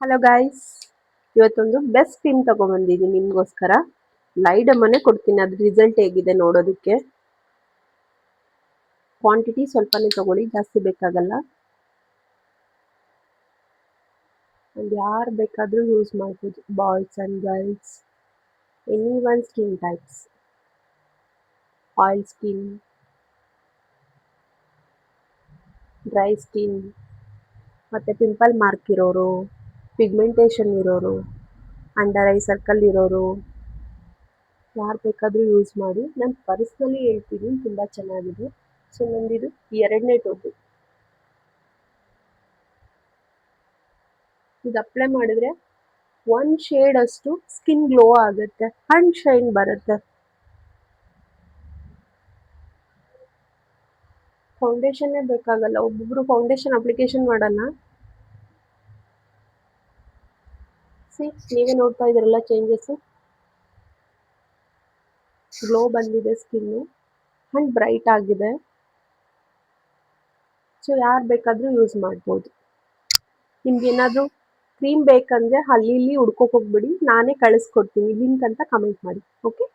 Hello guys, ಇವತ್ತೊಂದು best cream ತಗೊಂಡ್ಬಂದಿದ್ದೀನಿ ನಿಮಗೋಸ್ಕರ. ಲೈಡಮನ್ನೇ ಕೊಡ್ತೀನಿ, ಅದ್ರ ರಿಸಲ್ಟ್ ಹೇಗಿದೆ ನೋಡೋದಕ್ಕೆ. ಕ್ವಾಂಟಿಟಿ ಸ್ವಲ್ಪನೇ ತಗೊಳ್ಳಿ, ಜಾಸ್ತಿ ಬೇಕಾಗಲ್ಲ. ಒಂದು ಯಾರು ಬೇಕಾದರೂ ಯೂಸ್ ಮಾಡ್ಬೋದು, boys and girls, any one skin types. Oil skin, dry skin, ಮತ್ತು ಪಿಂಪಲ್ ಮಾರ್ಕ್ ಇರೋರು, ಪಿಗ್ಮೆಂಟೇಷನ್ ಇರೋರು, ಅಂಡರ್ ಐ ಸರ್ಕಲ್ ಇರೋರು, ಯಾರು ಬೇಕಾದರೂ ಯೂಸ್ ಮಾಡಿ. ನಾನು ಪರ್ಸ್ನಲಿ ಹೇಳ್ತೀನಿ, ತುಂಬ ಚೆನ್ನಾಗಿದೆ. ಸೊ ನಂದಿದು 2ನೇ ಟೋಟು. ಇದು ಅಪ್ಲೈ ಮಾಡಿದ್ರೆ 1 ಶೇಡ್ ಅಷ್ಟು ಸ್ಕಿನ್ ಗ್ಲೋ ಆಗುತ್ತೆ ಅಂಡ್ ಶೈನ್ ಬರುತ್ತೆ. ಫೌಂಡೇಶನ್ನೇ ಬೇಕಾಗಲ್ಲ. ಒಬ್ಬೊಬ್ರು ಫೌಂಡೇಶನ್ ಅಪ್ಲಿಕೇಶನ್ ಮಾಡೋಣ. ನೀವೇ ನೋಡ್ತಾ ಇದ್ದೀರಲ್ಲ ಚೇಂಜಸ್ಸು. ಗ್ಲೋ ಬಂದಿದೆ ಸ್ಕಿನ್ನು ಅಂಡ್ ಬ್ರೈಟ್ ಆಗಿದೆ. ಸೊ ಯಾರು ಬೇಕಾದರೂ ಯೂಸ್ ಮಾಡ್ಬೋದು. ನಿಮ್ಗೇನಾದರೂ ಕ್ರೀಮ್ ಬೇಕಂದರೆ ಅಲ್ಲಿ ಇಲ್ಲಿ ಹುಡ್ಕೋಕೆ ಹೋಗ್ಬಿಡಿ, ನಾನೇ ಕಳಿಸ್ಕೊಡ್ತೀನಿ. ಲಿಂಕ್ ಅಂತ ಕಮೆಂಟ್ ಮಾಡಿ. ಓಕೆ.